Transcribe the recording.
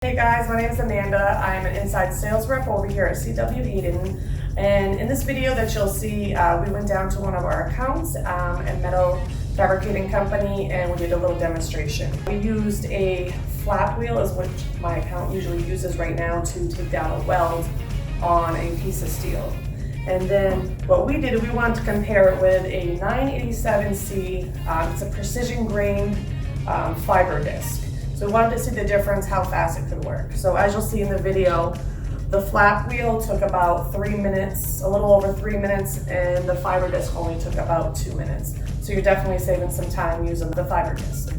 Hey guys, my name is Amanda. I'm an inside sales rep over here at CW Hayden. And in this video that you'll see, we went down to one of our accounts, a metal fabricating company, and we did a little demonstration. We used a flap wheel, is what my account usually uses right now, to take down a weld on a piece of steel. And then what we did, we wanted to compare it with a 987C, it's a precision grained fiber disc. So we wanted to see the difference, how fast it could work. So as you'll see in the video, the flap wheel took about 3 minutes, a little over 3 minutes, and the fiber disc only took about 2 minutes. So you're definitely saving some time using the fiber disc.